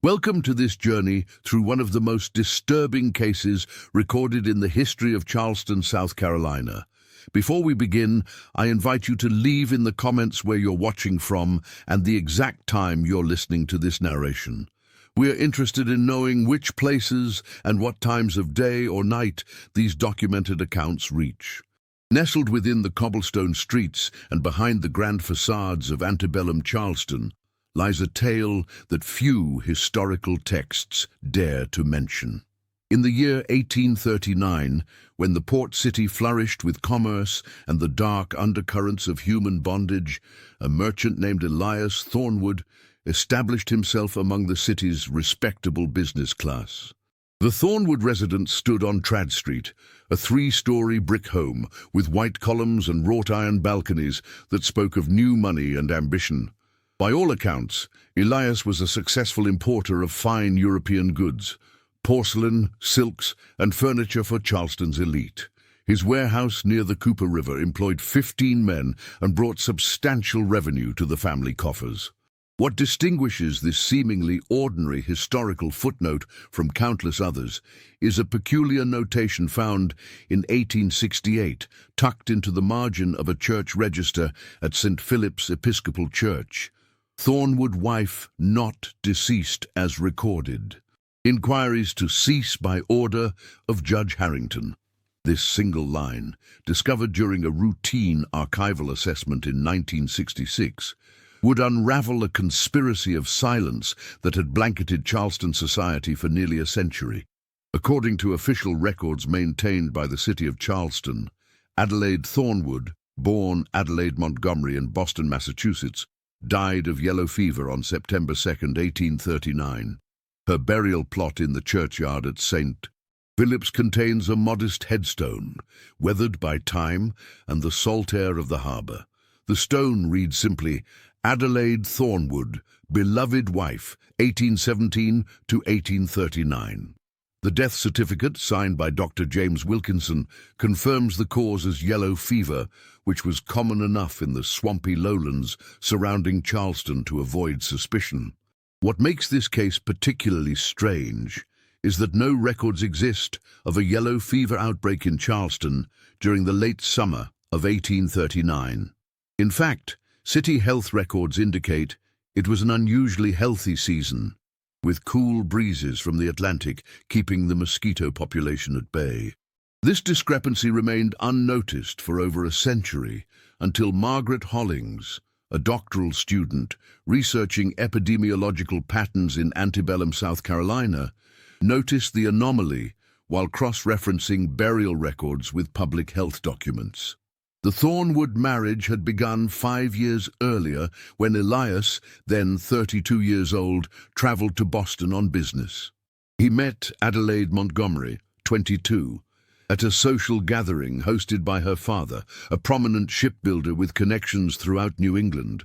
Welcome to this journey through one of the most disturbing cases recorded in the history of Charleston, South Carolina. Before we begin, I invite you to leave in the comments where you're watching from and the exact time you're listening to this narration. We're interested in knowing which places and what times of day or night these documented accounts reach. Nestled within the cobblestone streets and behind the grand facades of antebellum Charleston lies a tale that few historical texts dare to mention. In the year 1839, when the port city flourished with commerce and the dark undercurrents of human bondage, a merchant named Elias Thornwood established himself among the city's respectable business class. The Thornwood residence stood on Trad Street, a three-story brick home with white columns and wrought-iron balconies that spoke of new money and ambition. By all accounts, Elias was a successful importer of fine European goods, porcelain, silks, and furniture for Charleston's elite. His warehouse near the Cooper River employed 15 men and brought substantial revenue to the family coffers. What distinguishes this seemingly ordinary historical footnote from countless others is a peculiar notation found in 1868, tucked into the margin of a church register at St. Philip's Episcopal Church. Thornwood wife not deceased as recorded. Inquiries to cease by order of Judge Harrington. This single line, discovered during a routine archival assessment in 1966, would unravel a conspiracy of silence that had blanketed Charleston society for nearly a century. According to official records maintained by the city of Charleston, Adelaide Thornwood, born Adelaide Montgomery in Boston, Massachusetts, died of yellow fever on September 2, 1839. Her burial plot in the churchyard at St. Philip's contains a modest headstone, weathered by time and the salt air of the harbor. The stone reads simply, Adelaide Thornwood, beloved wife, 1817 to 1839. The death certificate, signed by Dr. James Wilkinson, confirms the cause as yellow fever, which was common enough in the swampy lowlands surrounding Charleston to avoid suspicion. What makes this case particularly strange is that no records exist of a yellow fever outbreak in Charleston during the late summer of 1839. In fact, city health records indicate it was an unusually healthy season, with cool breezes from the Atlantic keeping the mosquito population at bay. This discrepancy remained unnoticed for over a century until Margaret Hollings, a doctoral student researching epidemiological patterns in antebellum South Carolina, noticed the anomaly while cross-referencing burial records with public health documents. The Thornwood marriage had begun 5 years earlier when Elias, then 32 years old, traveled to Boston on business. He met Adelaide Montgomery, 22, at a social gathering hosted by her father, a prominent shipbuilder with connections throughout New England.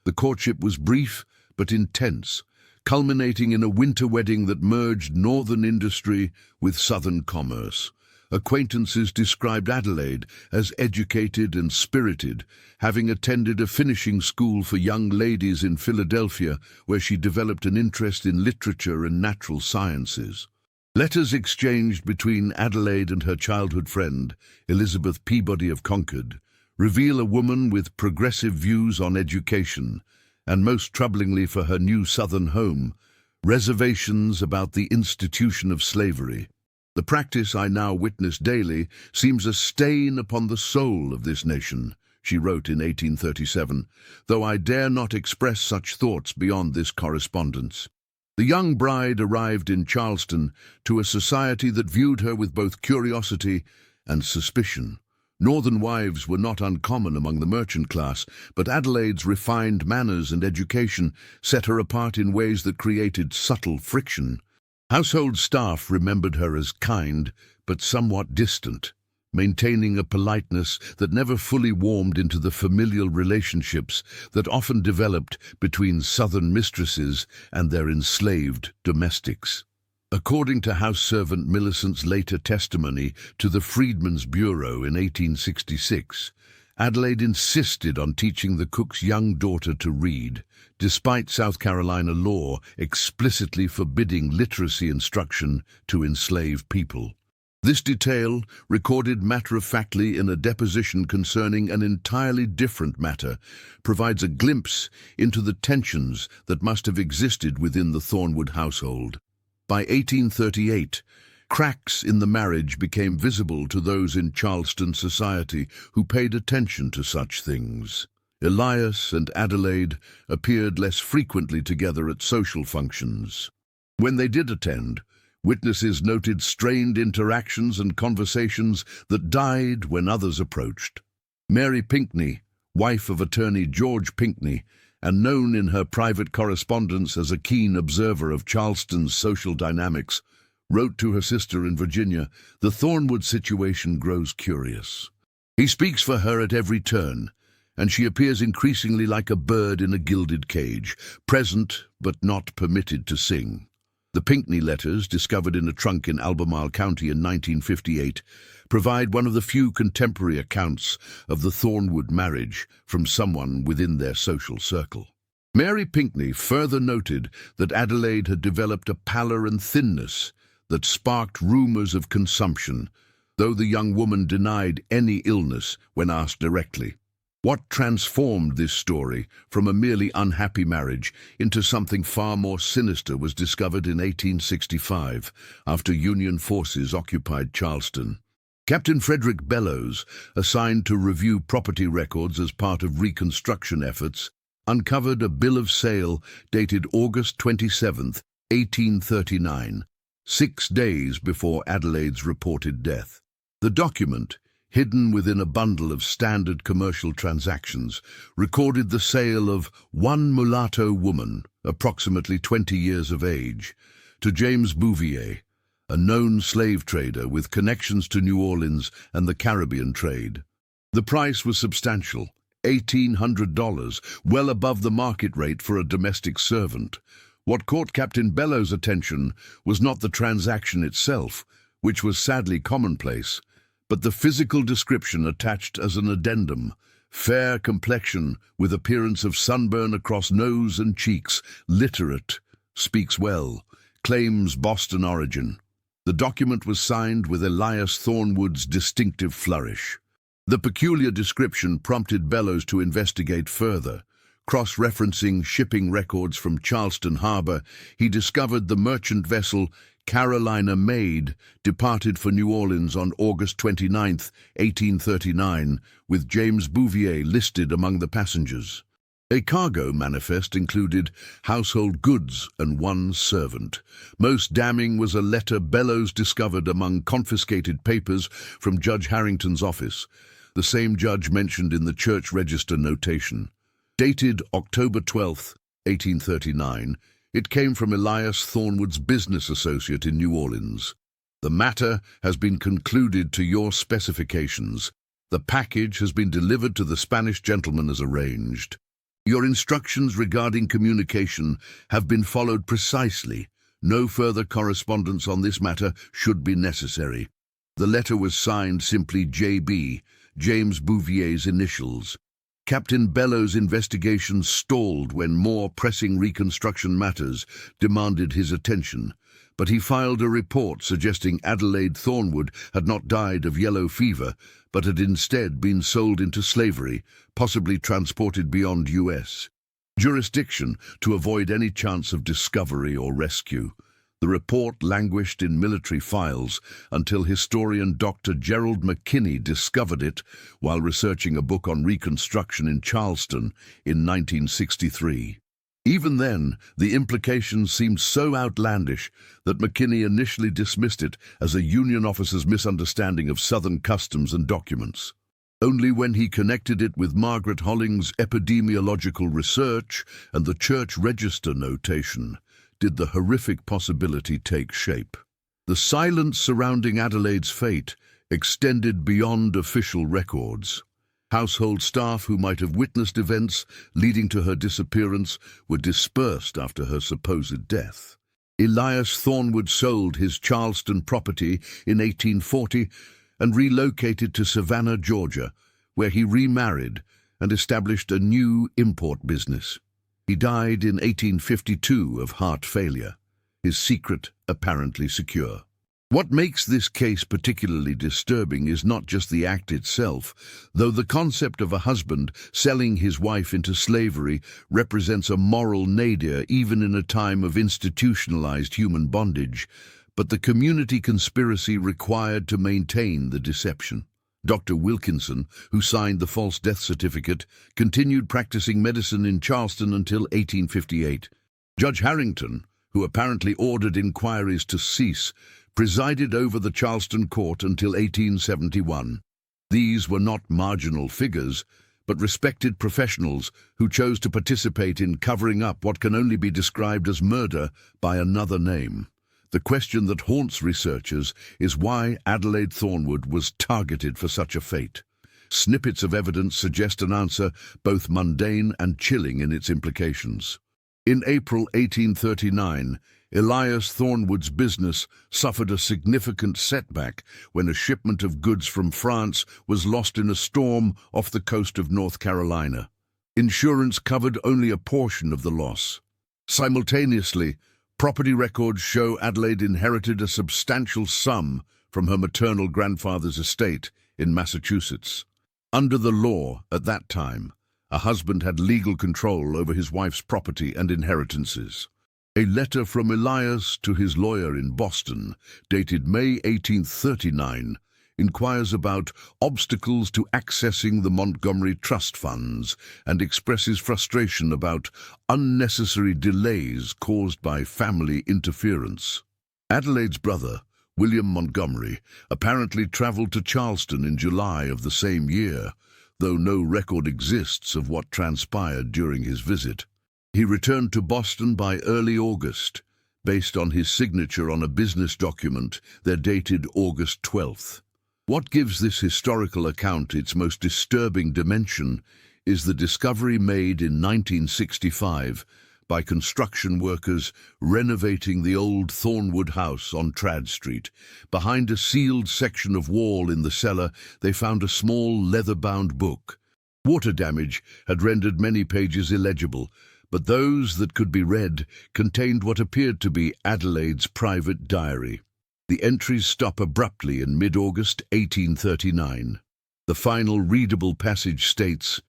The courtship was brief but intense, culminating in a winter wedding that merged northern industry with southern commerce. Acquaintances described Adelaide as educated and spirited, having attended a finishing school for young ladies in Philadelphia, where she developed an interest in literature and natural sciences. Letters exchanged between Adelaide and her childhood friend, Elizabeth Peabody of Concord, reveal a woman with progressive views on education, and most troublingly for her new southern home, reservations about the institution of slavery. The practice I now witness daily seems a stain upon the soul of this nation, she wrote in 1837, though I dare not express such thoughts beyond this correspondence. The young bride arrived in Charleston to a society that viewed her with both curiosity and suspicion. Northern wives were not uncommon among the merchant class, but Adelaide's refined manners and education set her apart in ways that created subtle friction. Household staff remembered her as kind, but somewhat distant, maintaining a politeness that never fully warmed into the familial relationships that often developed between southern mistresses and their enslaved domestics. According to house servant Millicent's later testimony to the Freedmen's Bureau in 1866, Adelaide insisted on teaching the cook's young daughter to read, despite South Carolina law explicitly forbidding literacy instruction to enslaved people. This detail, recorded matter-of-factly in a deposition concerning an entirely different matter, provides a glimpse into the tensions that must have existed within the Thornwood household. By 1838, cracks in the marriage became visible to those in Charleston society who paid attention to such things. Elias and Adelaide appeared less frequently together at social functions. When they did attend, witnesses noted strained interactions and conversations that died when others approached. Mary Pinckney, wife of attorney George Pinckney, and known in her private correspondence as a keen observer of Charleston's social dynamics, wrote to her sister in Virginia, "The Thornwood situation grows curious. He speaks for her at every turn, and she appears increasingly like a bird in a gilded cage, present but not permitted to sing." The Pinckney letters, discovered in a trunk in Albemarle County in 1958, provide one of the few contemporary accounts of the Thornwood marriage from someone within their social circle. Mary Pinckney further noted that Adelaide had developed a pallor and thinness that sparked rumors of consumption, though the young woman denied any illness when asked directly. What transformed this story from a merely unhappy marriage into something far more sinister was discovered in 1865, after Union forces occupied Charleston. Captain Frederick Bellows, assigned to review property records as part of Reconstruction efforts, uncovered a bill of sale dated August 27, 1839, 6 days before Adelaide's reported death. The document, hidden within a bundle of standard commercial transactions, recorded the sale of one mulatto woman, approximately 20 years of age, to James Bouvier, a known slave trader with connections to New Orleans and the Caribbean trade. The price was substantial, $1,800, well above the market rate for a domestic servant. What caught Captain Bellows' attention was not the transaction itself, which was sadly commonplace, but the physical description attached as an addendum: fair complexion with appearance of sunburn across nose and cheeks, literate, speaks well, claims Boston origin. The document was signed with Elias Thornwood's distinctive flourish. The peculiar description prompted Bellows to investigate further. Cross-referencing shipping records from Charleston Harbor, he discovered the merchant vessel Carolina Maid departed for New Orleans on August 29, 1839, with James Bouvier listed among the passengers. A cargo manifest included household goods and one servant. Most damning was a letter Bellows discovered among confiscated papers from Judge Harrington's office, the same judge mentioned in the church register notation. Dated October 12, 1839, it came from Elias Thornwood's business associate in New Orleans. "The matter has been concluded to your specifications. The package has been delivered to the Spanish gentleman as arranged. Your instructions regarding communication have been followed precisely. No further correspondence on this matter should be necessary." The letter was signed simply J.B., James Bouvier's initials. Captain Bellows' investigation stalled when more pressing Reconstruction matters demanded his attention, but he filed a report suggesting Adelaide Thornwood had not died of yellow fever, but had instead been sold into slavery, possibly transported beyond U.S. jurisdiction to avoid any chance of discovery or rescue. The report languished in military files until historian Dr. Gerald McKinney discovered it while researching a book on Reconstruction in Charleston in 1963. Even then, the implications seemed so outlandish that McKinney initially dismissed it as a Union officer's misunderstanding of Southern customs and documents. Only when he connected it with Margaret Holling's epidemiological research and the church register notation did the horrific possibility take shape. The silence surrounding Adelaide's fate extended beyond official records. Household staff who might have witnessed events leading to her disappearance were dispersed after her supposed death. Elias Thornwood sold his Charleston property in 1840 and relocated to Savannah, Georgia, where he remarried and established a new import business. He died in 1852 of heart failure, his secret apparently secure. What makes this case particularly disturbing is not just the act itself, though the concept of a husband selling his wife into slavery represents a moral nadir even in a time of institutionalized human bondage, but the community conspiracy required to maintain the deception. Dr. Wilkinson, who signed the false death certificate, continued practicing medicine in Charleston until 1858. Judge Harrington, who apparently ordered inquiries to cease, presided over the Charleston court until 1871. These were not marginal figures, but respected professionals who chose to participate in covering up what can only be described as murder by another name. The question that haunts researchers is why Adelaide Thornwood was targeted for such a fate. Snippets of evidence suggest an answer both mundane and chilling in its implications. In April 1839, Elias Thornwood's business suffered a significant setback when a shipment of goods from France was lost in a storm off the coast of North Carolina. Insurance covered only a portion of the loss. Simultaneously, property records show Adelaide inherited a substantial sum from her maternal grandfather's estate in Massachusetts. Under the law at that time, a husband had legal control over his wife's property and inheritances. A letter from Elias to his lawyer in Boston, dated May 1839, inquires about obstacles to accessing the Montgomery trust funds and expresses frustration about unnecessary delays caused by family interference. Adelaide's brother, William Montgomery, apparently traveled to Charleston in July of the same year, though no record exists of what transpired during his visit. He returned to Boston by early August, based on his signature on a business document that dated August 12th. What gives this historical account its most disturbing dimension is the discovery made in 1965 by construction workers renovating the old Thornwood house on Tradd Street. Behind a sealed section of wall in the cellar, they found a small leather-bound book. Water damage had rendered many pages illegible, but those that could be read contained what appeared to be Adelaide's private diary. The entries stop abruptly in mid-August 1839. The final readable passage states,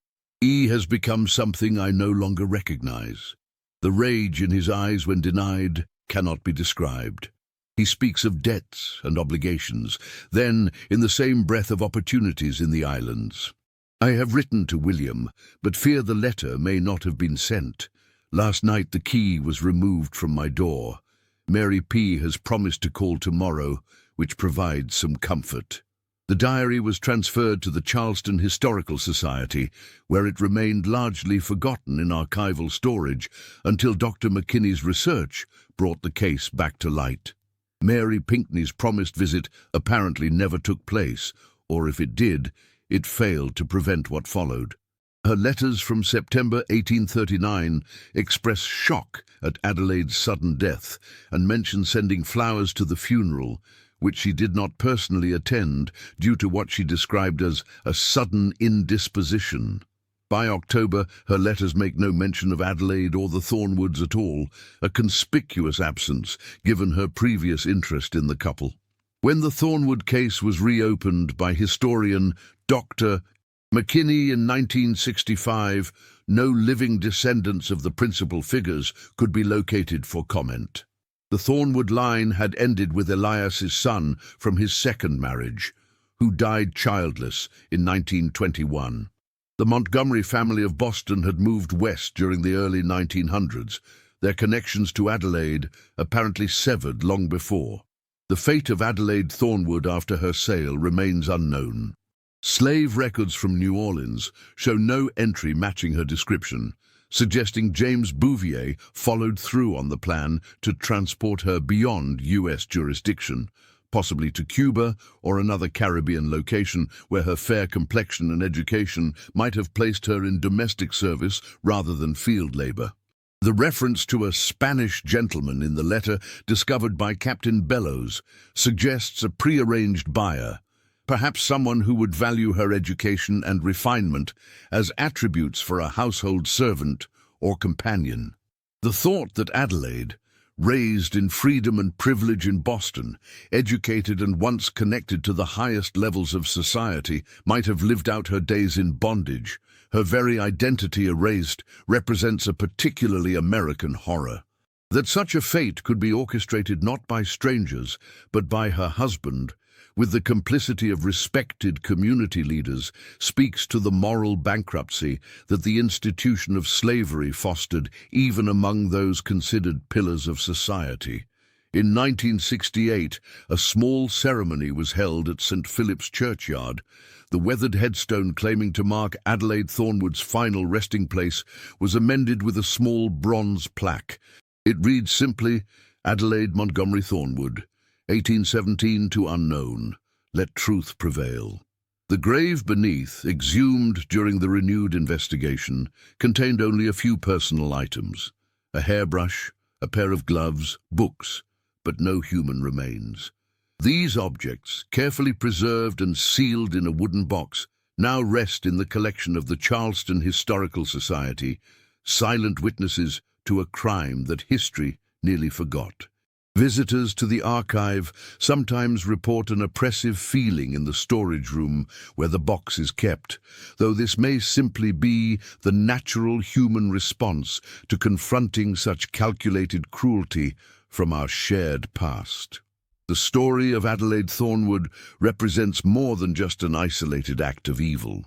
"E has become something I no longer recognize. The rage in his eyes when denied cannot be described. He speaks of debts and obligations, then in the same breath of opportunities in the islands. I have written to William, but fear the letter may not have been sent. Last night the key was removed from my door. Mary P. has promised to call tomorrow, which provides some comfort." The diary was transferred to the Charleston Historical Society, where it remained largely forgotten in archival storage until Dr. McKinney's research brought the case back to light. Mary Pinckney's promised visit apparently never took place, or if it did, it failed to prevent what followed. Her letters from September 1839 express shock at Adelaide's sudden death and mention sending flowers to the funeral, which she did not personally attend due to what she described as a sudden indisposition. By October, her letters make no mention of Adelaide or the Thornwoods at all, a conspicuous absence given her previous interest in the couple. When the Thornwood case was reopened by historian Dr. McKinney in 1965, no living descendants of the principal figures could be located for comment. The Thornwood line had ended with Elias's son from his second marriage, who died childless in 1921. The Montgomery family of Boston had moved west during the early 1900s, their connections to Adelaide apparently severed long before. The fate of Adelaide Thornwood after her sale remains unknown. Slave records from New Orleans show no entry matching her description, suggesting James Bouvier followed through on the plan to transport her beyond U.S. jurisdiction, possibly to Cuba or another Caribbean location where her fair complexion and education might have placed her in domestic service rather than field labor. The reference to a Spanish gentleman in the letter discovered by Captain Bellows suggests a prearranged buyer, perhaps someone who would value her education and refinement as attributes for a household servant or companion. The thought that Adelaide, raised in freedom and privilege in Boston, educated and once connected to the highest levels of society, might have lived out her days in bondage, her very identity erased, represents a particularly American horror. That such a fate could be orchestrated not by strangers, but by her husband, with the complicity of respected community leaders, speaks to the moral bankruptcy that the institution of slavery fostered even among those considered pillars of society. In 1968, a small ceremony was held at St. Philip's Churchyard. The weathered headstone claiming to mark Adelaide Thornwood's final resting place was amended with a small bronze plaque. It reads simply, "Adelaide Montgomery Thornwood, 1817 to unknown. Let truth prevail." The grave beneath, exhumed during the renewed investigation, contained only a few personal items: a hairbrush, a pair of gloves, books, but no human remains. These objects, carefully preserved and sealed in a wooden box, now rest in the collection of the Charleston Historical Society, silent witnesses to a crime that history nearly forgot. Visitors to the archive sometimes report an oppressive feeling in the storage room where the box is kept, though this may simply be the natural human response to confronting such calculated cruelty from our shared past. The story of Adelaide Thornwood represents more than just an isolated act of evil.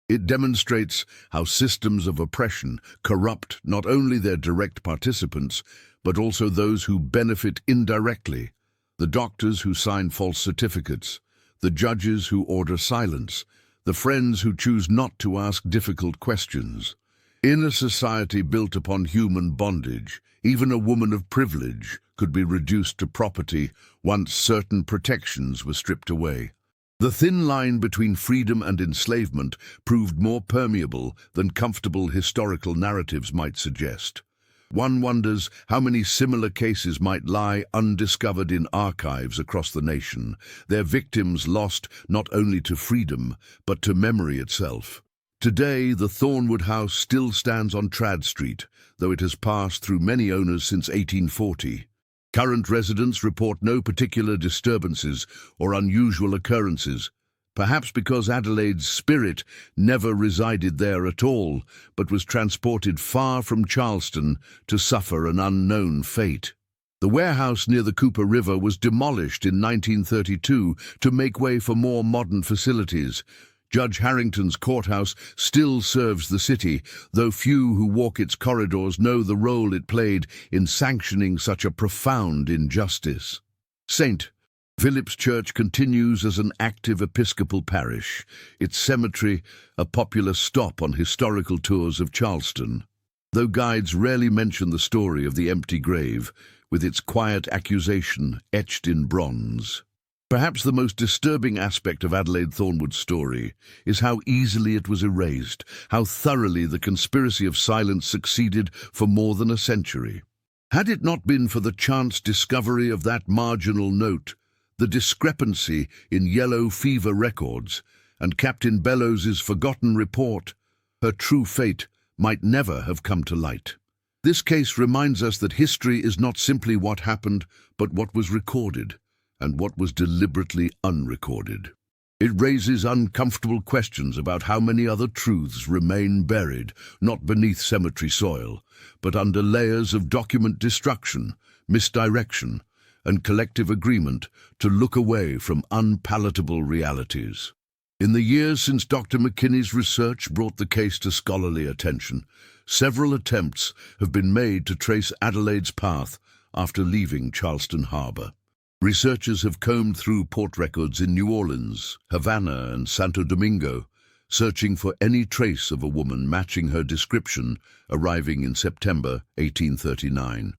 It demonstrates how systems of oppression corrupt not only their direct participants, but also those who benefit indirectly: the doctors who sign false certificates, the judges who order silence, the friends who choose not to ask difficult questions. In a society built upon human bondage, even a woman of privilege could be reduced to property once certain protections were stripped away. The thin line between freedom and enslavement proved more permeable than comfortable historical narratives might suggest. One wonders how many similar cases might lie undiscovered in archives across the nation, their victims lost not only to freedom, but to memory itself. Today, the Thornwood house still stands on Trad Street, though it has passed through many owners since 1840. Current residents report no particular disturbances or unusual occurrences, perhaps because Adelaide's spirit never resided there at all, but was transported far from Charleston to suffer an unknown fate. The warehouse near the Cooper River was demolished in 1932 to make way for more modern facilities. Judge Harrington's courthouse still serves the city, though few who walk its corridors know the role it played in sanctioning such a profound injustice. St. Philip's Church continues as an active Episcopal parish, its cemetery a popular stop on historical tours of Charleston. Though guides rarely mention the story of the empty grave, with its quiet accusation etched in bronze. Perhaps the most disturbing aspect of Adelaide Thornwood's story is how easily it was erased, how thoroughly the conspiracy of silence succeeded for more than a century. Had it not been for the chance discovery of that marginal note, the discrepancy in yellow fever records, and Captain Bellows's forgotten report, her true fate might never have come to light. This case reminds us that history is not simply what happened, but what was recorded, and what was deliberately unrecorded. It raises uncomfortable questions about how many other truths remain buried, not beneath cemetery soil, but under layers of document destruction, misdirection, and collective agreement to look away from unpalatable realities. In the years since Dr. McKinney's research brought the case to scholarly attention, several attempts have been made to trace Adelaide's path after leaving Charleston Harbor. Researchers have combed through port records in New Orleans, Havana, and Santo Domingo, searching for any trace of a woman matching her description arriving in September 1839.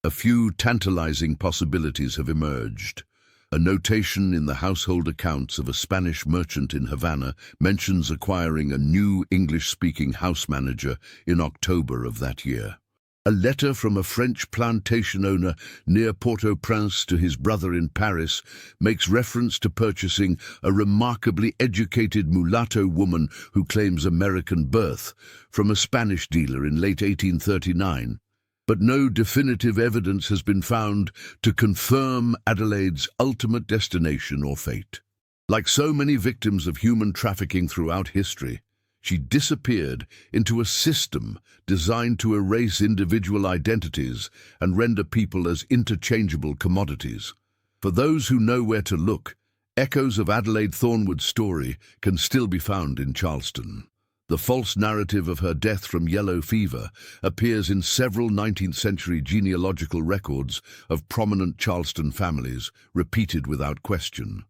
A few tantalizing possibilities have emerged. A notation in the household accounts of a Spanish merchant in Havana mentions acquiring a new English-speaking house manager in October of that year. A letter from a French plantation owner near Port-au-Prince to his brother in Paris makes reference to purchasing a remarkably educated mulatto woman who claims American birth from a Spanish dealer in late 1839. But no definitive evidence has been found to confirm Adelaide's ultimate destination or fate. Like so many victims of human trafficking throughout history, she disappeared into a system designed to erase individual identities and render people as interchangeable commodities. For those who know where to look, echoes of Adelaide Thornwood's story can still be found in Charleston. The false narrative of her death from yellow fever appears in several 19th-century genealogical records of prominent Charleston families, repeated without question.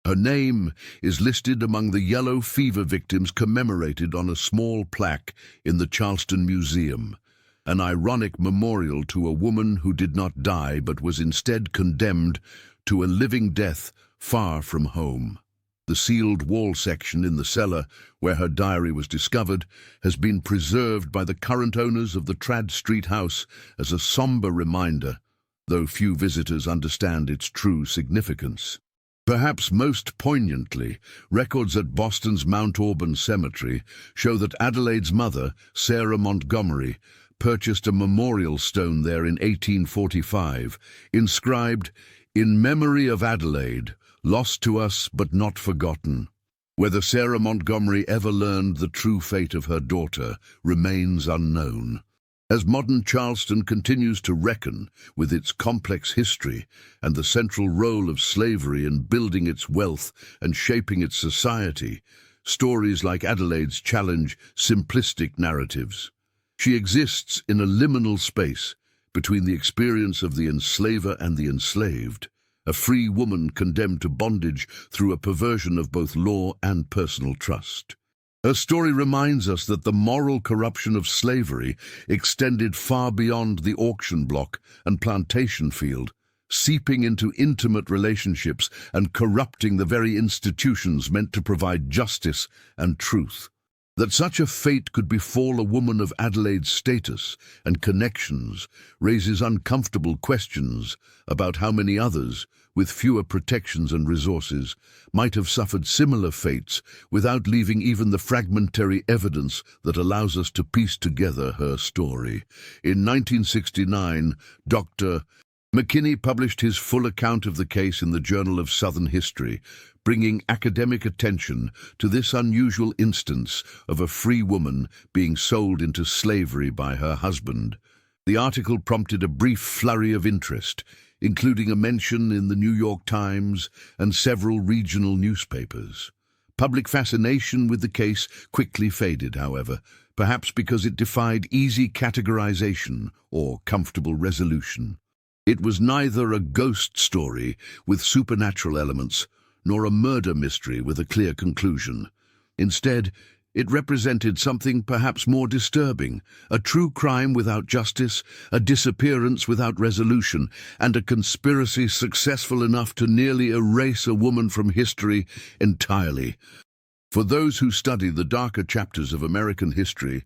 Her name is listed among the yellow fever victims commemorated on a small plaque in the Charleston Museum, an ironic memorial to a woman who did not die but was instead condemned to a living death far from home. The sealed wall section in the cellar where her diary was discovered has been preserved by the current owners of the Trad Street house as a somber reminder, though few visitors understand its true significance. Perhaps most poignantly, records at Boston's Mount Auburn Cemetery show that Adelaide's mother, Sarah Montgomery, purchased a memorial stone there in 1845, inscribed, "In memory of Adelaide, lost to us but not forgotten." Whether Sarah Montgomery ever learned the true fate of her daughter remains unknown. As modern Charleston continues to reckon with its complex history and the central role of slavery in building its wealth and shaping its society, stories like Adelaide's challenge simplistic narratives. She exists in a liminal space between the experience of the enslaver and the enslaved, a free woman condemned to bondage through a perversion of both law and personal trust. Her story reminds us that the moral corruption of slavery extended far beyond the auction block and plantation field, seeping into intimate relationships and corrupting the very institutions meant to provide justice and truth. That such a fate could befall a woman of Adelaide's status and connections raises uncomfortable questions about how many others, with fewer protections and resources, might have suffered similar fates without leaving even the fragmentary evidence that allows us to piece together her story. In 1969, Dr. McKinney published his full account of the case in the Journal of Southern History, bringing academic attention to this unusual instance of a free woman being sold into slavery by her husband. The article prompted a brief flurry of interest, including a mention in the New York Times and several regional newspapers. Public fascination with the case quickly faded, however, perhaps because it defied easy categorization or comfortable resolution. It was neither a ghost story with supernatural elements, nor a murder mystery with a clear conclusion. Instead, it represented something perhaps more disturbing, a true crime without justice, a disappearance without resolution, and a conspiracy successful enough to nearly erase a woman from history entirely. For those who study the darker chapters of American history,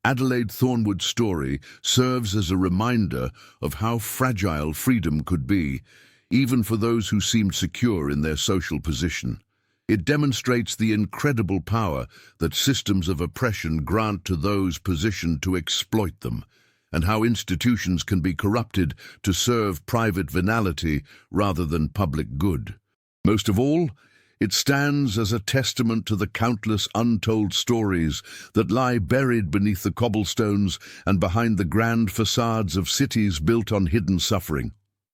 Adelaide Thornwood's story serves as a reminder of how fragile freedom could be, even for those who seemed secure in their social position. It demonstrates the incredible power that systems of oppression grant to those positioned to exploit them, and how institutions can be corrupted to serve private venality rather than public good. Most of all, it stands as a testament to the countless untold stories that lie buried beneath the cobblestones and behind the grand facades of cities built on hidden suffering.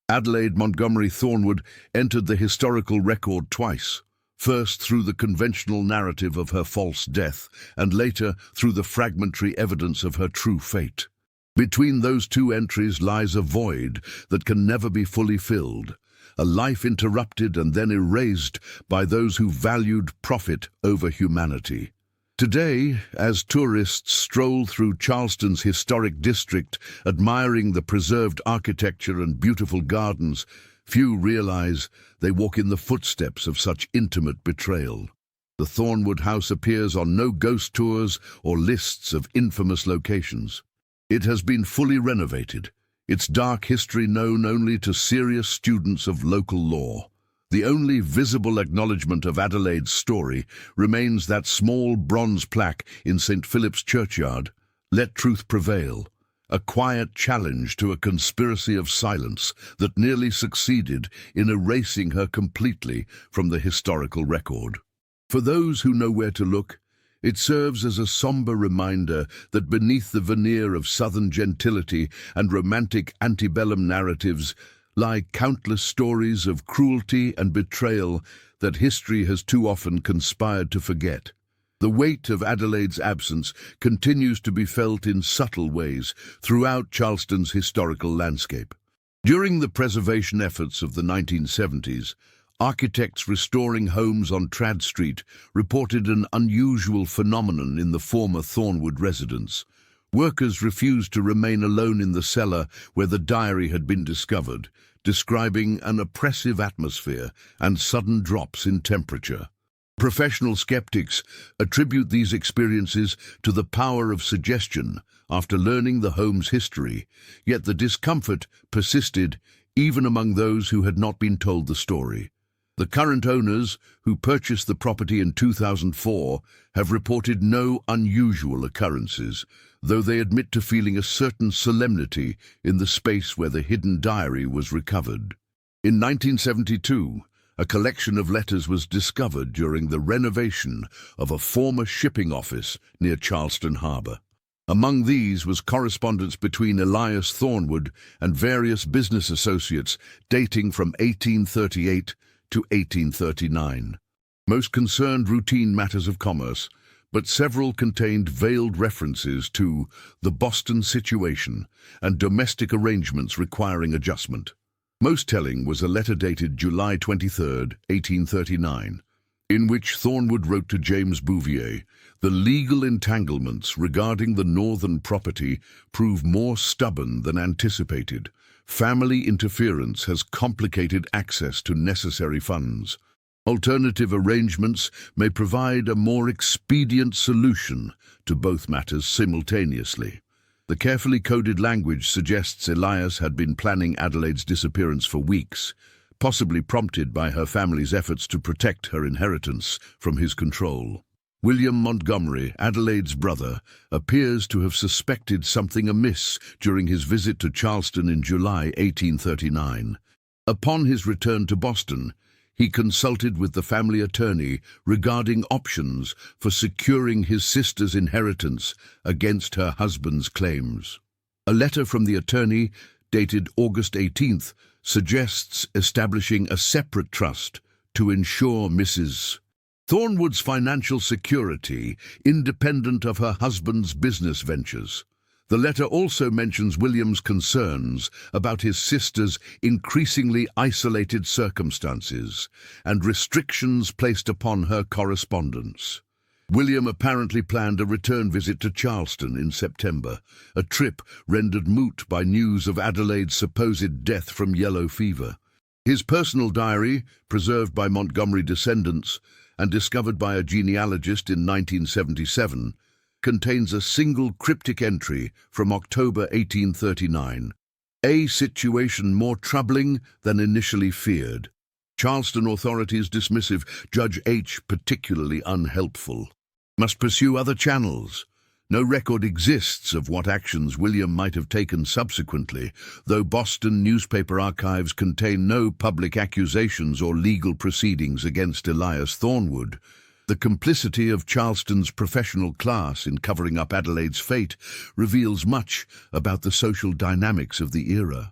Adelaide Montgomery Thornwood entered the historical record twice, first through the conventional narrative of her false death, and later through the fragmentary evidence of her true fate. Between those two entries lies a void that can never be fully filled, a life interrupted and then erased by those who valued profit over humanity. Today, as tourists stroll through Charleston's historic district, admiring the preserved architecture and beautiful gardens, few realize they walk in the footsteps of such intimate betrayal. The Thornwood house appears on no ghost tours or lists of infamous locations. It has been fully renovated, its dark history known only to serious students of local law. The only visible acknowledgement of Adelaide's story remains that small bronze plaque in St. Philip's churchyard, "Let Truth Prevail," a quiet challenge to a conspiracy of silence that nearly succeeded in erasing her completely from the historical record. For those who know where to look, it serves as a somber reminder that beneath the veneer of Southern gentility and romantic antebellum narratives lie countless stories of cruelty and betrayal that history has too often conspired to forget. The weight of Adelaide's absence continues to be felt in subtle ways throughout Charleston's historical landscape. During the preservation efforts of the 1970s, architects restoring homes on Trad Street reported an unusual phenomenon in the former Thornwood residence. Workers refused to remain alone in the cellar where the diary had been discovered, describing an oppressive atmosphere and sudden drops in temperature. Professional skeptics attribute these experiences to the power of suggestion after learning the home's history, yet the discomfort persisted even among those who had not been told the story. The current owners, who purchased the property in 2004, have reported no unusual occurrences, though they admit to feeling a certain solemnity in the space where the hidden diary was recovered. In 1972, a collection of letters was discovered during the renovation of a former shipping office near Charleston Harbor. Among these was correspondence between Elias Thornwood and various business associates dating from 1838 to 1839. Most concerned routine matters of commerce, but several contained veiled references to the Boston situation and domestic arrangements requiring adjustment. Most telling was a letter dated July 23, 1839, in which Thornwood wrote to James Bouvier, "The legal entanglements regarding the northern property prove more stubborn than anticipated. Family interference has complicated access to necessary funds. Alternative arrangements may provide a more expedient solution to both matters simultaneously." The carefully coded language suggests Elias had been planning Adelaide's disappearance for weeks, possibly prompted by her family's efforts to protect her inheritance from his control. William Montgomery, Adelaide's brother, appears to have suspected something amiss during his visit to Charleston in July 1839. Upon his return to Boston, he consulted with the family attorney regarding options for securing his sister's inheritance against her husband's claims. A letter from the attorney, dated August 18th, suggests establishing a separate trust to ensure Mrs. Thornwood's financial security, independent of her husband's business ventures. The letter also mentions William's concerns about his sister's increasingly isolated circumstances and restrictions placed upon her correspondence. William apparently planned a return visit to Charleston in September, a trip rendered moot by news of Adelaide's supposed death from yellow fever. His personal diary, preserved by Montgomery descendants and discovered by a genealogist in 1977, contains a single cryptic entry from October 1839. "A situation more troubling than initially feared. Charleston authorities dismissive, Judge H particularly unhelpful. Must pursue other channels." No record exists of what actions William might have taken subsequently, though Boston newspaper archives contain no public accusations or legal proceedings against Elias Thornwood. The complicity of Charleston's professional class in covering up Adelaide's fate reveals much about the social dynamics of the era.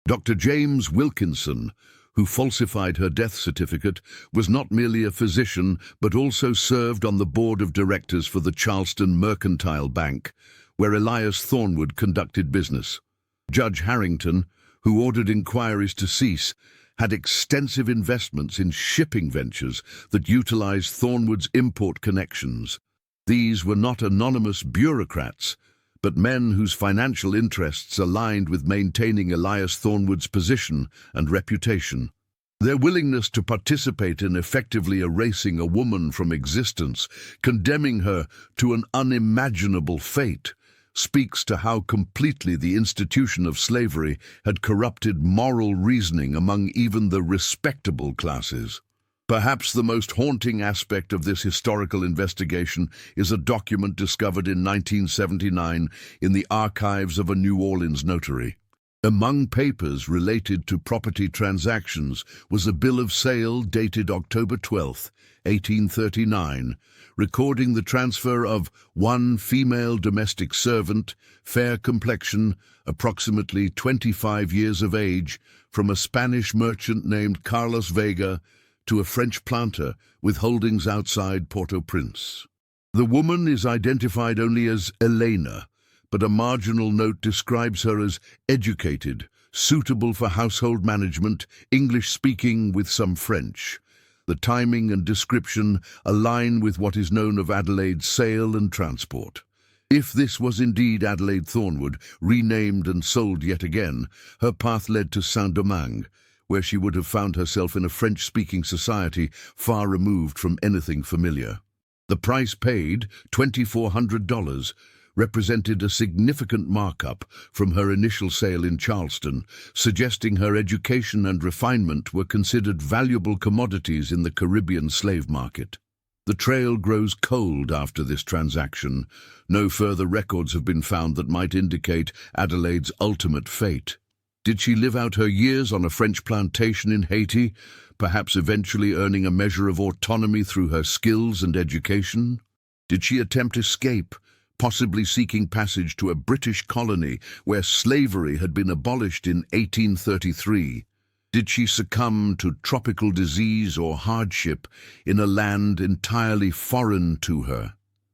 Dr. James Wilkinson, who falsified her death certificate, was not merely a physician but also served on the board of directors for the Charleston Mercantile Bank, where Elias Thornwood conducted business. Judge Harrington, who ordered inquiries to cease, had extensive investments in shipping ventures that utilized Thornwood's import connections. These were not anonymous bureaucrats, but men whose financial interests aligned with maintaining Elias Thornwood's position and reputation. Their willingness to participate in effectively erasing a woman from existence, condemning her to an unimaginable fate, speaks to how completely the institution of slavery had corrupted moral reasoning among even the respectable classes. Perhaps the most haunting aspect of this historical investigation is a document discovered in 1979 in the archives of a New Orleans notary. Among papers related to property transactions was a bill of sale dated October 12, 1839, recording the transfer of one female domestic servant, fair complexion, approximately 25 years of age, from a Spanish merchant named Carlos Vega to a French planter with holdings outside Port-au-Prince. The woman is identified only as Elena, but a marginal note describes her as educated, suitable for household management, English-speaking with some French. The timing and description align with what is known of Adelaide's sale and transport. If this was indeed Adelaide Thornwood, renamed and sold yet again, her path led to Saint-Domingue, where she would have found herself in a French-speaking society far removed from anything familiar. The price paid, $2,400, represented a significant markup from her initial sale in Charleston, suggesting her education and refinement were considered valuable commodities in the Caribbean slave market. The trail grows cold after this transaction. No further records have been found that might indicate Adelaide's ultimate fate. Did she live out her years on a French plantation in Haiti, perhaps eventually earning a measure of autonomy through her skills and education? Did she attempt escape, possibly seeking passage to a British colony where slavery had been abolished in 1833? Did she succumb to tropical disease or hardship in a land entirely foreign to her?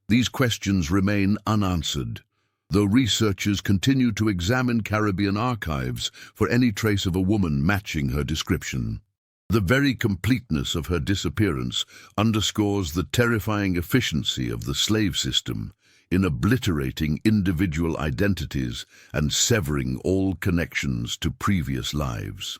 These questions remain unanswered, though researchers continue to examine Caribbean archives for any trace of a woman matching her description. The very completeness of her disappearance underscores the terrifying efficiency of the slave system in obliterating individual identities and severing all connections to previous lives.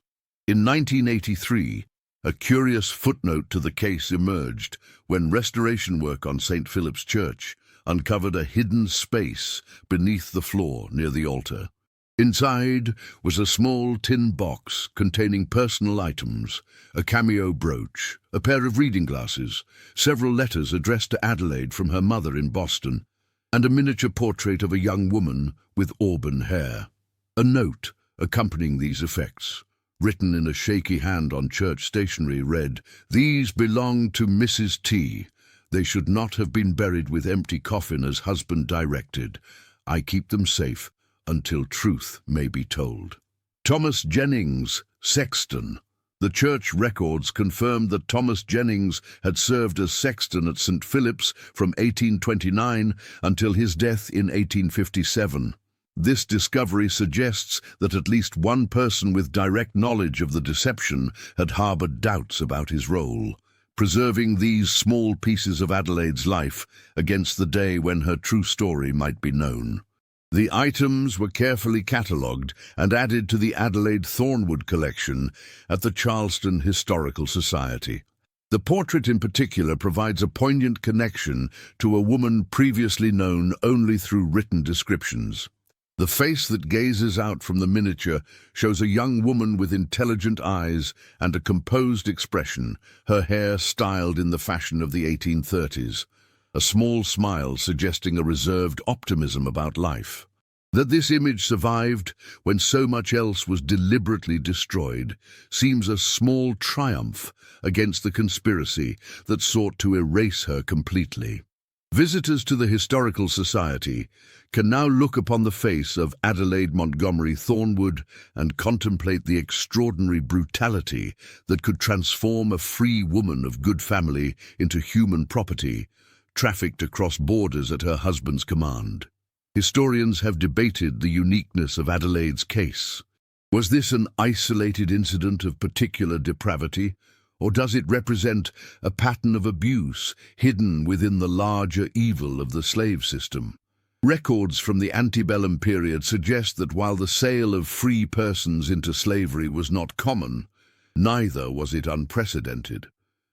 In 1983, a curious footnote to the case emerged when restoration work on St. Philip's Church uncovered a hidden space beneath the floor near the altar. Inside was a small tin box containing personal items, a cameo brooch, a pair of reading glasses, several letters addressed to Adelaide from her mother in Boston, and a miniature portrait of a young woman with auburn hair. A note accompanying these effects, written in a shaky hand on church stationery, read, "These belong to Mrs. T. They should not have been buried with empty coffin as husband directed. I keep them safe until truth may be told." Thomas Jennings, sexton. The church records confirmed that Thomas Jennings had served as sexton at St. Philip's from 1829 until his death in 1857. This discovery suggests that at least one person with direct knowledge of the deception had harbored doubts about his role, preserving these small pieces of Adelaide's life against the day when her true story might be known. The items were carefully catalogued and added to the Adelaide Thornwood collection at the Charleston Historical Society. The portrait in particular provides a poignant connection to a woman previously known only through written descriptions. The face that gazes out from the miniature shows a young woman with intelligent eyes and a composed expression, her hair styled in the fashion of the 1830s. A small smile suggesting a reserved optimism about life. That this image survived when so much else was deliberately destroyed seems a small triumph against the conspiracy that sought to erase her completely. Visitors to the Historical Society can now look upon the face of Adelaide Montgomery Thornwood and contemplate the extraordinary brutality that could transform a free woman of good family into human property, trafficked across borders at her husband's command. Historians have debated the uniqueness of Adelaide's case. Was this an isolated incident of particular depravity, or does it represent a pattern of abuse hidden within the larger evil of the slave system? Records from the antebellum period suggest that while the sale of free persons into slavery was not common, neither was it unprecedented.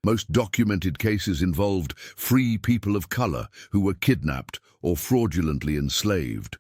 Most documented cases involved free people of color who were kidnapped or fraudulently enslaved,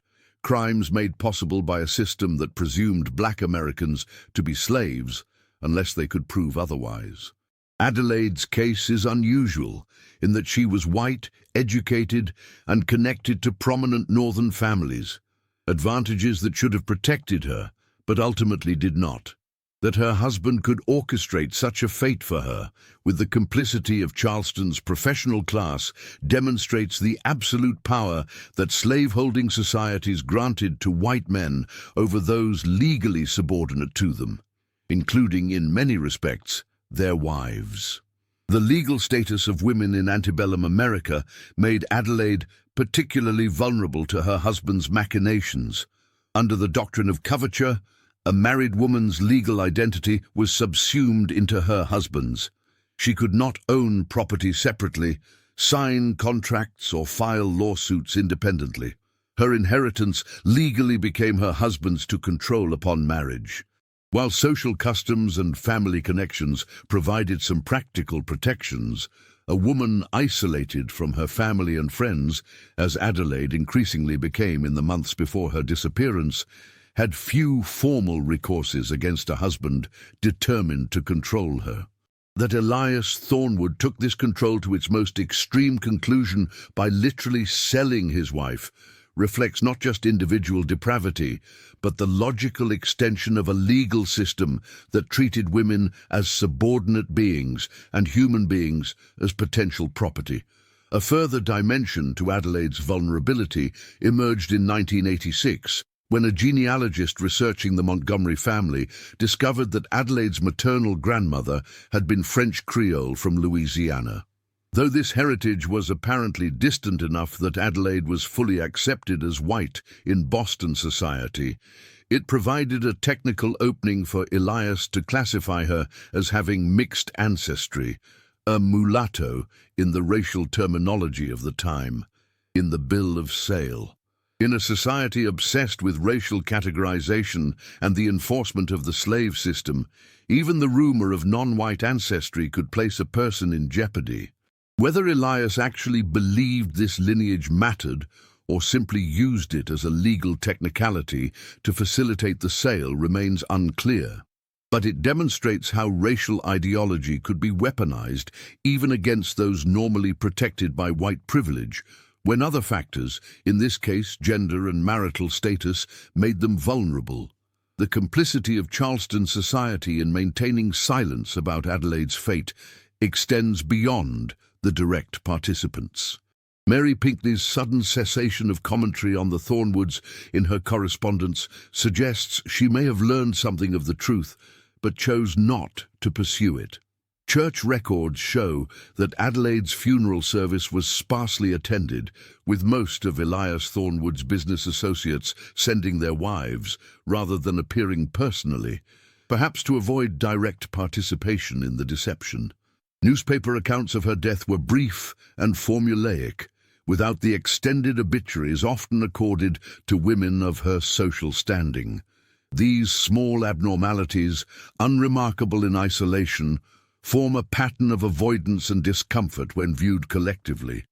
crimes made possible by a system that presumed black Americans to be slaves unless they could prove otherwise. Adelaide's case is unusual in that she was white, educated, and connected to prominent northern families, advantages that should have protected her, but ultimately did not. That her husband could orchestrate such a fate for her, with the complicity of Charleston's professional class, demonstrates the absolute power that slaveholding societies granted to white men over those legally subordinate to them, including, in many respects, their wives. The legal status of women in antebellum America made Adelaide particularly vulnerable to her husband's machinations. Under the doctrine of coverture, a married woman's legal identity was subsumed into her husband's. She could not own property separately, sign contracts, or file lawsuits independently. Her inheritance legally became her husband's to control upon marriage. While social customs and family connections provided some practical protections, a woman isolated from her family and friends, as Adelaide increasingly became in the months before her disappearance, had few formal recourses against a husband determined to control her. That Elias Thornwood took this control to its most extreme conclusion by literally selling his wife reflects not just individual depravity, but the logical extension of a legal system that treated women as subordinate beings and human beings as potential property. A further dimension to Adelaide's vulnerability emerged in 1986, when a genealogist researching the Montgomery family discovered that Adelaide's maternal grandmother had been French Creole from Louisiana. Though this heritage was apparently distant enough that Adelaide was fully accepted as white in Boston society, it provided a technical opening for Elias to classify her as having mixed ancestry, a mulatto in the racial terminology of the time, in the bill of sale. In a society obsessed with racial categorization and the enforcement of the slave system, even the rumor of non-white ancestry could place a person in jeopardy. Whether Elias actually believed this lineage mattered or simply used it as a legal technicality to facilitate the sale remains unclear. But it demonstrates how racial ideology could be weaponized even against those normally protected by white privilege, when other factors, in this case gender and marital status, made them vulnerable. The complicity of Charleston society in maintaining silence about Adelaide's fate extends beyond the direct participants. Mary Pinckney's sudden cessation of commentary on the Thornwoods in her correspondence suggests she may have learned something of the truth, but chose not to pursue it. Church records show that Adelaide's funeral service was sparsely attended, with most of Elias Thornwood's business associates sending their wives rather than appearing personally, perhaps to avoid direct participation in the deception. Newspaper accounts of her death were brief and formulaic, without the extended obituaries often accorded to women of her social standing. These small abnormalities, unremarkable in isolation, form a pattern of avoidance and discomfort when viewed collectively.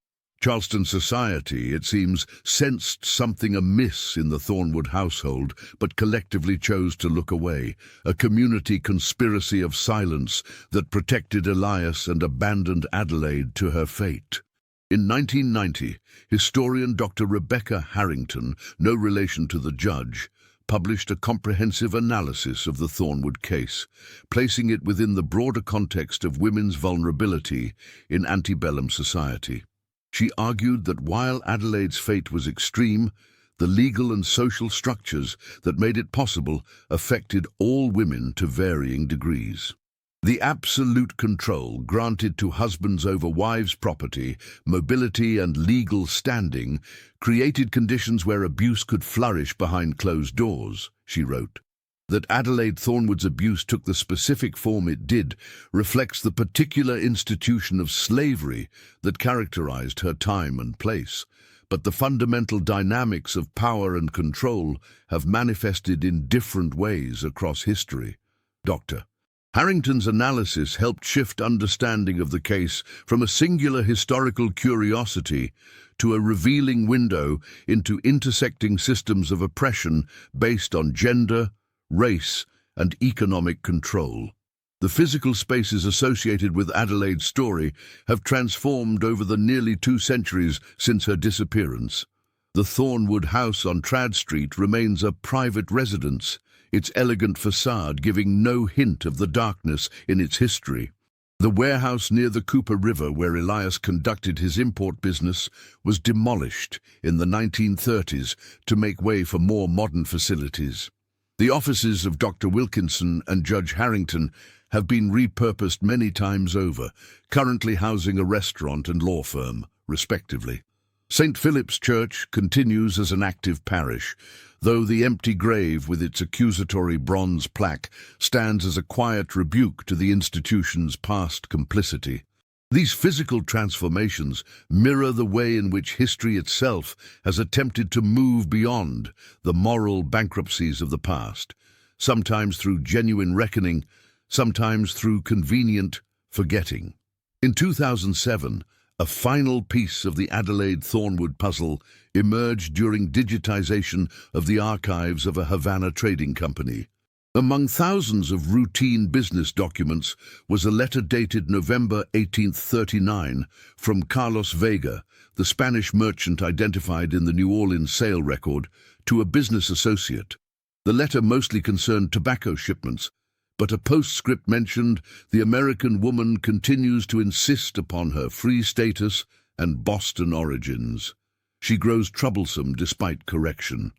Charleston society, it seems, sensed something amiss in the Thornwood household, but collectively chose to look away, a community conspiracy of silence that protected Elias and abandoned Adelaide to her fate. In 1990, historian Dr. Rebecca Harrington, no relation to the judge, published a comprehensive analysis of the Thornwood case, placing it within the broader context of women's vulnerability in antebellum society. She argued that while Adelaide's fate was extreme, the legal and social structures that made it possible affected all women to varying degrees. The absolute control granted to husbands over wives' property, mobility, and legal standing created conditions where abuse could flourish behind closed doors, she wrote. That Adelaide Thornwood's abuse took the specific form it did reflects the particular institution of slavery that characterized her time and place, but the fundamental dynamics of power and control have manifested in different ways across history. Dr. Harrington's analysis helped shift understanding of the case from a singular historical curiosity to a revealing window into intersecting systems of oppression based on gender, race, and economic control. The physical spaces associated with Adelaide's story have transformed over the nearly 2 centuries since her disappearance. The Thornwood house on Trad Street remains a private residence, its elegant facade giving no hint of the darkness in its history. The warehouse near the Cooper River where Elias conducted his import business was demolished in the 1930s to make way for more modern facilities. The offices of Dr. Wilkinson and Judge Harrington have been repurposed many times over, currently housing a restaurant and law firm, respectively. St. Philip's Church continues as an active parish, though the empty grave with its accusatory bronze plaque stands as a quiet rebuke to the institution's past complicity. These physical transformations mirror the way in which history itself has attempted to move beyond the moral bankruptcies of the past, sometimes through genuine reckoning, sometimes through convenient forgetting. In 2007, a final piece of the Adelaide Thornwood puzzle emerged during digitization of the archives of a Havana trading company. Among thousands of routine business documents was a letter dated November 1839 from Carlos Vega, the Spanish merchant identified in the New Orleans sale record, to a business associate. The letter mostly concerned tobacco shipments, but a postscript mentioned the American woman continues to insist upon her free status and Boston origins. She grows troublesome despite correction.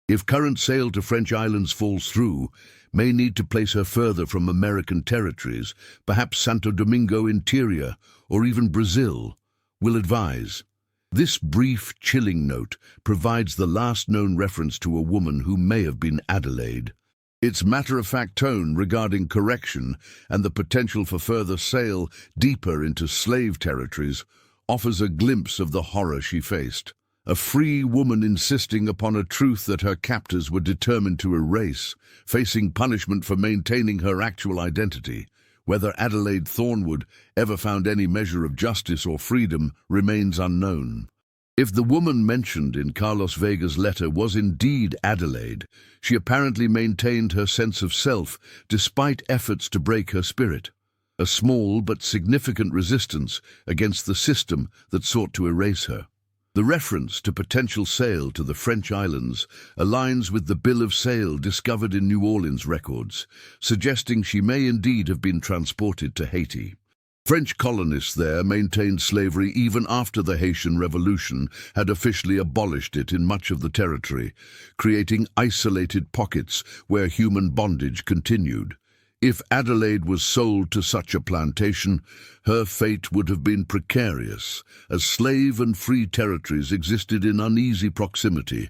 If current sale to French islands falls through, may need to place her further from American territories, perhaps Santo Domingo interior, or even Brazil, will advise. This brief, chilling note provides the last known reference to a woman who may have been Adelaide. Its matter-of-fact tone regarding correction and the potential for further sale deeper into slave territories offers a glimpse of the horror she faced. A free woman insisting upon a truth that her captors were determined to erase, facing punishment for maintaining her actual identity. Whether Adelaide Thornwood ever found any measure of justice or freedom remains unknown. If the woman mentioned in Carlos Vega's letter was indeed Adelaide, she apparently maintained her sense of self despite efforts to break her spirit, a small but significant resistance against the system that sought to erase her. The reference to potential sale to the French islands aligns with the bill of sale discovered in New Orleans records, suggesting she may indeed have been transported to Haiti. French colonists there maintained slavery even after the Haitian Revolution had officially abolished it in much of the territory, creating isolated pockets where human bondage continued. If Adelaide was sold to such a plantation, her fate would have been precarious, as slave and free territories existed in uneasy proximity,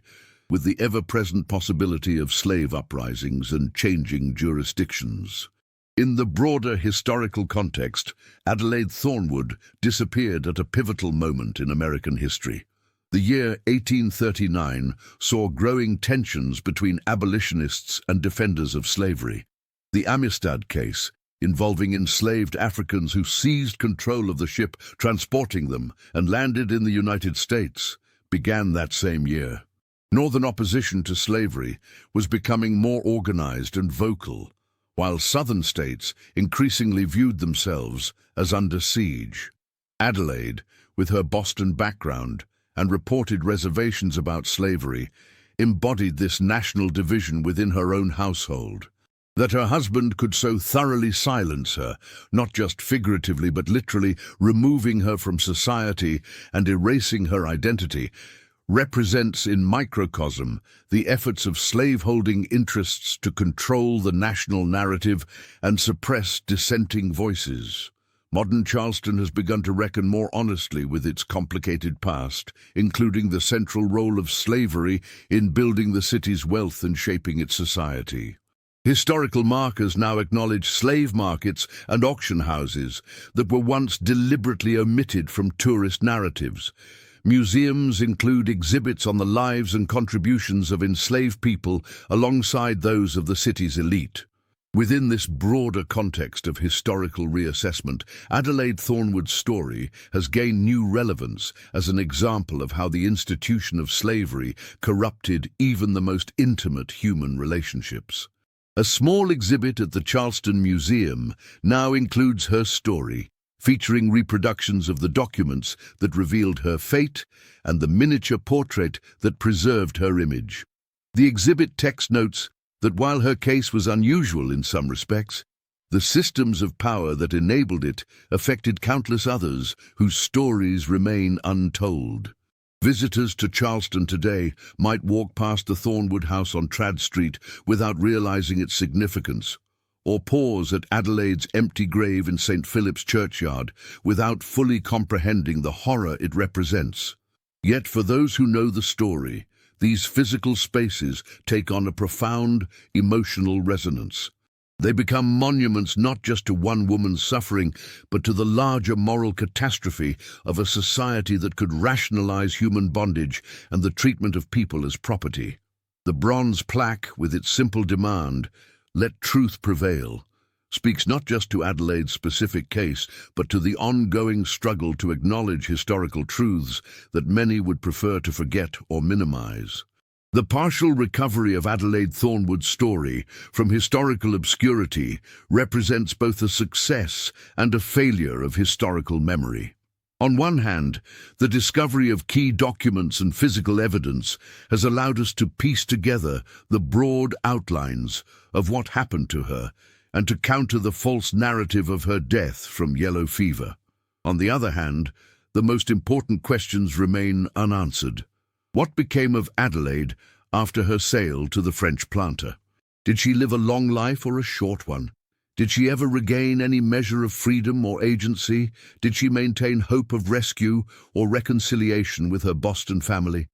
with the ever-present possibility of slave uprisings and changing jurisdictions. In the broader historical context, Adelaide Thornwood disappeared at a pivotal moment in American history. The year 1839 saw growing tensions between abolitionists and defenders of slavery. The Amistad case, involving enslaved Africans who seized control of the ship transporting them and landed in the United States, began that same year. Northern opposition to slavery was becoming more organized and vocal, while Southern states increasingly viewed themselves as under siege. Adelaide, with her Boston background and reported reservations about slavery, embodied this national division within her own household. That her husband could so thoroughly silence her, not just figuratively but literally removing her from society and erasing her identity, represents in Microcosm the efforts of slaveholding interests to control the national narrative and suppress dissenting voices. Modern Charleston has begun to reckon more honestly with its complicated past, including the central role of slavery in building the city's wealth and shaping its society. Historical markers now acknowledge slave markets and auction houses that were once deliberately omitted from tourist narratives. Museums include exhibits on the lives and contributions of enslaved people alongside those of the city's elite. Within this broader context of historical reassessment, Adelaide Thornwood's story has gained new relevance as an example of how the institution of slavery corrupted even the most intimate human relationships. A small exhibit at the Charleston Museum now includes her story, featuring reproductions of the documents that revealed her fate and the miniature portrait that preserved her image. The exhibit text notes that while her case was unusual in some respects, the systems of power that enabled it affected countless others whose stories remain untold. Visitors to Charleston today might walk past the Thornwood house on Trad Street without realizing its significance, or pause at Adelaide's empty grave in St. Philip's churchyard without fully comprehending the horror it represents. Yet for those who know the story, these physical spaces take on a profound emotional resonance. They become monuments not just to one woman's suffering, but to the larger moral catastrophe of a society that could rationalize human bondage and the treatment of people as property. The bronze plaque, with its simple demand, "Let truth prevail," speaks not just to Adelaide's specific case, but to the ongoing struggle to acknowledge historical truths that many would prefer to forget or minimize. The partial recovery of Adelaide Thornwood's story from historical obscurity represents both a success and a failure of historical memory. On one hand, the discovery of key documents and physical evidence has allowed us to piece together the broad outlines of what happened to her and to counter the false narrative of her death from yellow fever. On the other hand, the most important questions remain unanswered. What became of Adelaide after her sale to the French planter? Did she live a long life or a short one? Did she ever regain any measure of freedom or agency? Did she maintain hope of rescue or reconciliation with her Boston family?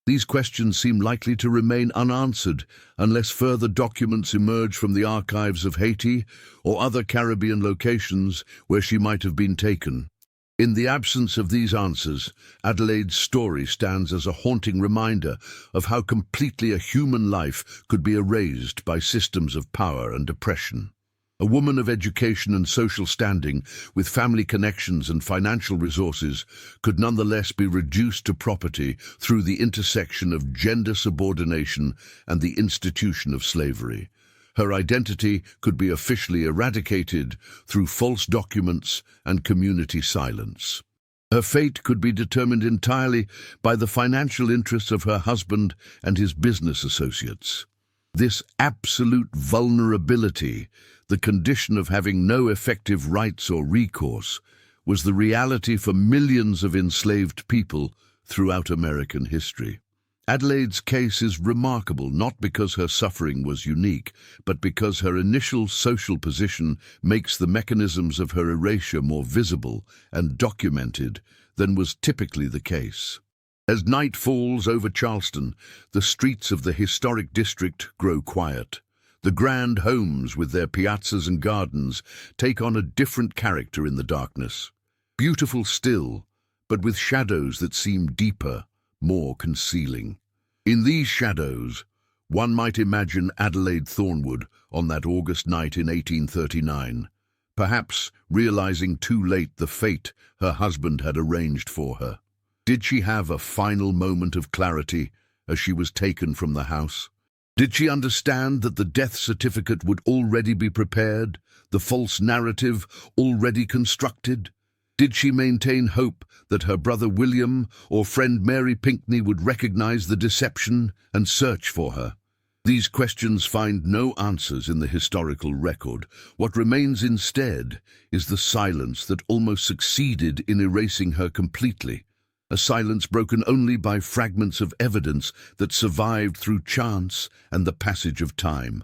These questions seem likely to remain unanswered unless further documents emerge from the archives of Haiti or other Caribbean locations where she might have been taken. In the absence of these answers, Adelaide's story stands as a haunting reminder of how completely a human life could be erased by systems of power and oppression. A woman of education and social standing, with family connections and financial resources, could nonetheless be reduced to property through the intersection of gender subordination and the institution of slavery. Her identity could be officially eradicated through false documents and community silence. Her fate could be determined entirely by the financial interests of her husband and his business associates. This absolute vulnerability, the condition of having no effective rights or recourse, was the reality for millions of enslaved people throughout American history. Adelaide's case is remarkable not because her suffering was unique, but because her initial social position makes the mechanisms of her erasure more visible and documented than was typically the case. As night falls over Charleston, the streets of the historic district grow quiet. The grand homes with their piazzas and gardens take on a different character in the darkness. Beautiful still, but with shadows that seem deeper, more concealing. In these shadows, one might imagine Adelaide Thornwood on that August night in 1839, perhaps realizing too late the fate her husband had arranged for her. Did she have a final moment of clarity as she was taken from the house? Did she understand that the death certificate would already be prepared, the false narrative already constructed? Did she maintain hope that her brother William or friend Mary Pinckney would recognize the deception and search for her? These questions find no answers in the historical record. What remains instead is the silence that almost succeeded in erasing her completely, a silence broken only by fragments of evidence that survived through chance and the passage of time.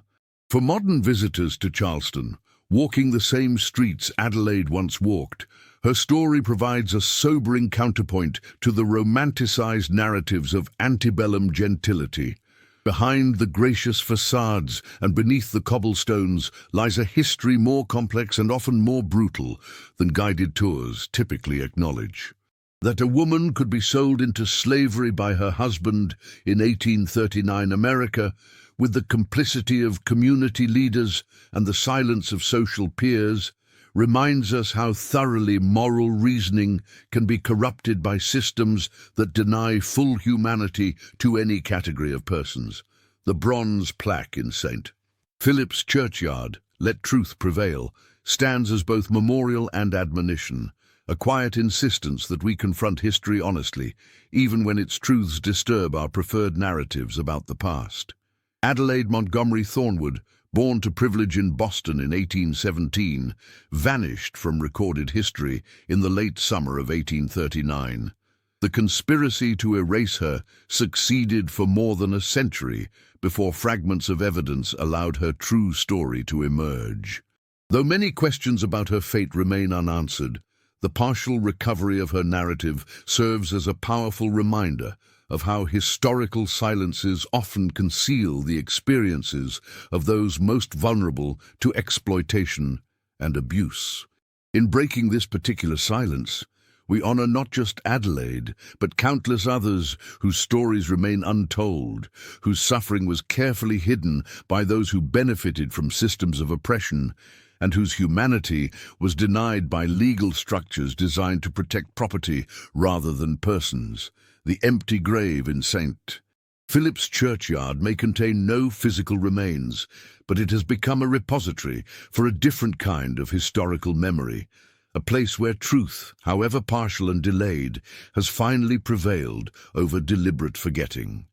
For modern visitors to Charleston, walking the same streets Adelaide once walked, her story provides a sobering counterpoint to the romanticized narratives of antebellum gentility. Behind the gracious facades and beneath the cobblestones lies a history more complex and often more brutal than guided tours typically acknowledge. That a woman could be sold into slavery by her husband in 1839 America with the complicity of community leaders and the silence of social peers, reminds us how thoroughly moral reasoning can be corrupted by systems that deny full humanity to any category of persons. The bronze plaque in St. Philip's churchyard, "Let truth prevail," stands as both memorial and admonition, a quiet insistence that we confront history honestly, even when its truths disturb our preferred narratives about the past. Adelaide Montgomery Thornwood, born to privilege in Boston in 1817, vanished from recorded history in the late summer of 1839. The conspiracy to erase her succeeded for more than a century before fragments of evidence allowed her true story to emerge. Though many questions about her fate remain unanswered, the partial recovery of her narrative serves as a powerful reminder of how historical silences often conceal the experiences of those most vulnerable to exploitation and abuse. In breaking this particular silence, we honor not just Adelaide, but countless others whose stories remain untold, whose suffering was carefully hidden by those who benefited from systems of oppression, and whose humanity was denied by legal structures designed to protect property rather than persons. The empty grave in St. Philip's churchyard may contain no physical remains, but it has become a repository for a different kind of historical memory, a place where truth, however partial and delayed, has finally prevailed over deliberate forgetting.